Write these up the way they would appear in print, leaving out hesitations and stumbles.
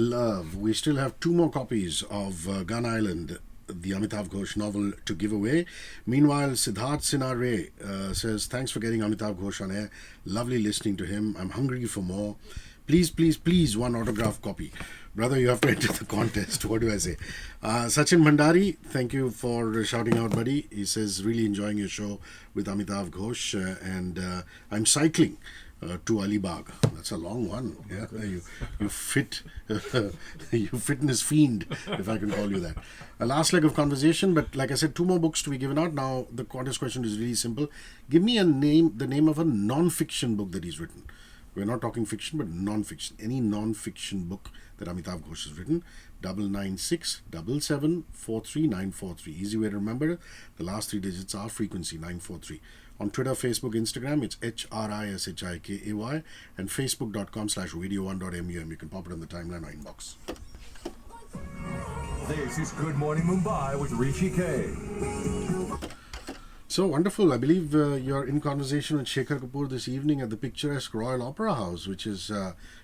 love. We still have 2 more copies of Gun Island, the Amitav Ghosh novel, to give away. Meanwhile, Siddharth Sinare says, thanks for getting Amitav Ghosh on air. Lovely listening to him. I'm hungry for more. Please, please, please, one autograph copy. Brother, you have to enter the contest. What do I say? Sachin Bhandari, thank you for shouting out, buddy. He says, really enjoying your show with Amitav Ghosh. And I'm cycling to Alibag. That's a long one. Yeah, you fit, you fitness fiend, if I can call you that. A last leg of conversation, but like I said, 2 more books to be given out. Now, the contest question is really simple. Give me the name of a non-fiction book that he's written. We're not talking fiction, but non-fiction. Any non-fiction book that Amitav Ghosh has written. 99677743943. Easy way to remember it. The last 3 digits are frequency 943. On Twitter, Facebook, Instagram, it's HRISHIKAY, and facebook.com/radio1.mum. You can pop it on the timeline or inbox. This is Good Morning Mumbai with Hrishi K. So wonderful. I believe you're in conversation with Shekhar Kapoor this evening at the picturesque Royal Opera House, which has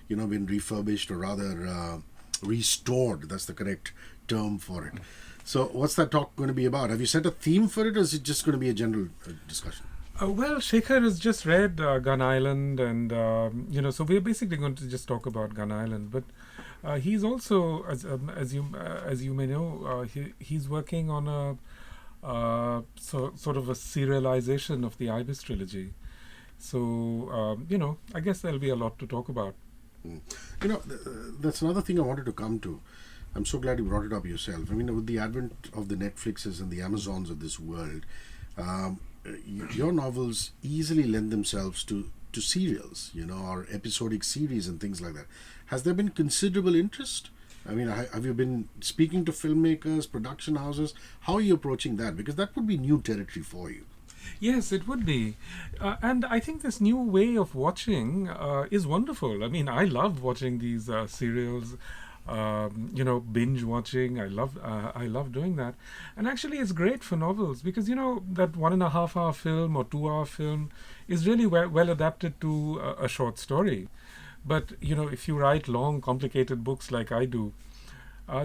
been refurbished, or rather restored. That's the correct term for it. So what's that talk going to be about? Have you set a theme for it, or is it just going to be a general discussion? Well, Shekhar has just read Gun Island, and so we're basically going to just talk about Gun Island. But he's also, as you may know, he's working on a sort of a serialization of the Ibis trilogy. So I guess there'll be a lot to talk about. That's another thing I wanted to come to. I'm so glad you brought it up yourself. I mean, with the advent of the Netflixes and the Amazons of this world, your novels easily lend themselves to serials, or episodic series and things like that. Has there been considerable interest? I mean, have you been speaking to filmmakers, production houses? How are you approaching that? Because that would be new territory for you. Yes, it would be. And I think this new way of watching is wonderful. I mean, I love watching these serials. Binge watching. I love doing that. And actually it's great for novels because, that 1.5 hour film or 2 hour film is really well adapted to a short story. But, if you write long, complicated books like I do,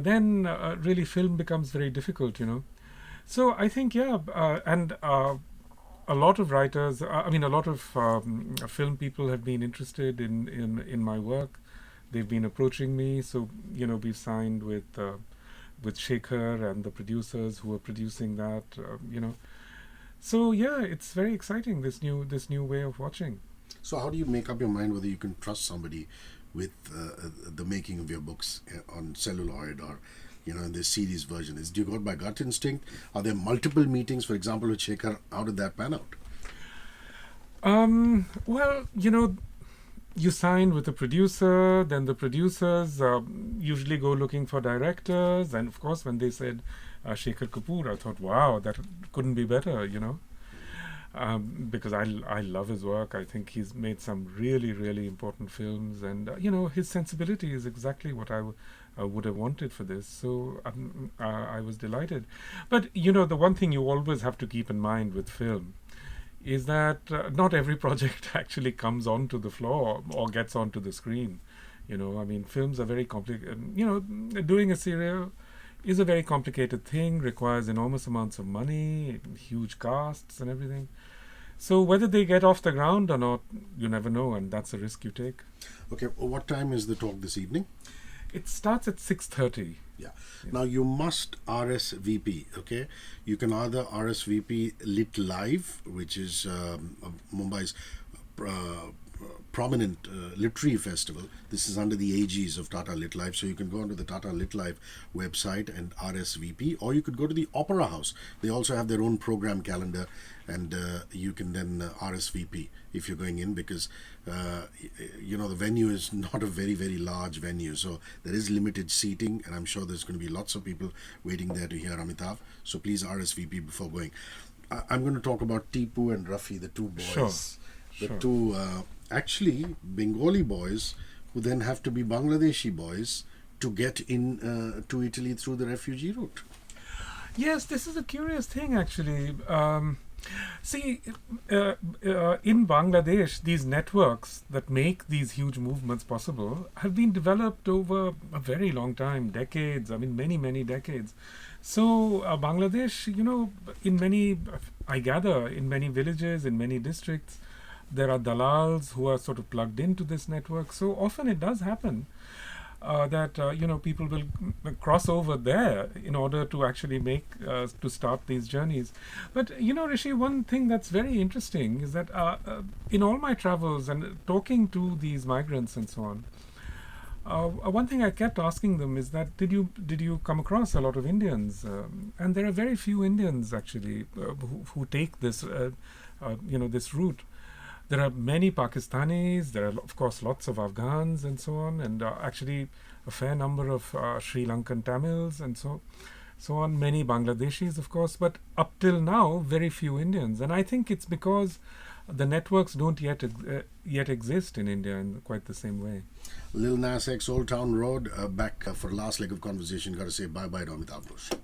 then really film becomes very difficult, So I think, and a lot of writers, a lot of film people have been interested in my work. They've been approaching me, so we've signed with Shekhar and the producers who are producing that. So it's very exciting, this new way of watching. So how do you make up your mind whether you can trust somebody with the making of your books on celluloid or in the series version? Do you go by gut instinct? Are there multiple meetings, for example, with Shekhar? How did that pan out? Well, you sign with the producer, then the producers usually go looking for directors, and of course when they said Shekhar Kapoor, I thought, wow, that couldn't be better, because I love his work. I think he's made some really, really important films, and his sensibility is exactly what I would have wanted for this, so I was delighted. But the one thing you always have to keep in mind with film is that not every project actually comes onto the floor or gets onto the screen. Films are very complicated. Doing a serial is a very complicated thing, requires enormous amounts of money, huge casts and everything. So whether they get off the ground or not, you never know, and that's a risk you take. Okay, what time is the talk this evening? It starts at 6:30. Yeah. Now you must RSVP, okay? You can either RSVP Lit Live, which is Mumbai's prominent literary festival. This is under the aegis of Tata Lit Live, so you can go onto the Tata Lit Live website and RSVP, or you could go to the Opera House. They also have their own program calendar, and you can then RSVP if you're going in, because the venue is not a very, very large venue, so there is limited seating, and I'm sure there's going to be lots of people waiting there to hear Amitav, so please RSVP before going. I'm going to talk about Tipu and Rafi, the two boys. Sure. The two actually Bengali boys who then have to be Bangladeshi boys to get in to Italy through the refugee route. Yes, this is a curious thing actually. See, in Bangladesh, these networks that make these huge movements possible have been developed over a very long time, decades, I mean, many, many decades. So, Bangladesh, in many, I gather, in many villages, in many districts, there are dalals who are sort of plugged into this network. So often it does happen that people will cross over there in order to actually make to start these journeys. But Rishi, one thing that's very interesting is that in all my travels and talking to these migrants and so on, one thing I kept asking them is that did you come across a lot of Indians? And there are very few Indians actually who take this this route. There are many Pakistanis, there are of course lots of Afghans and so on, and actually a fair number of Sri Lankan Tamils and so on, many Bangladeshis of course, but up till now very few Indians. And I think it's because the networks don't yet exist in India in quite the same way. Lil Nas X, Old Town Road, back for last leg of conversation. Got to say bye-bye to Amitav Ghosh.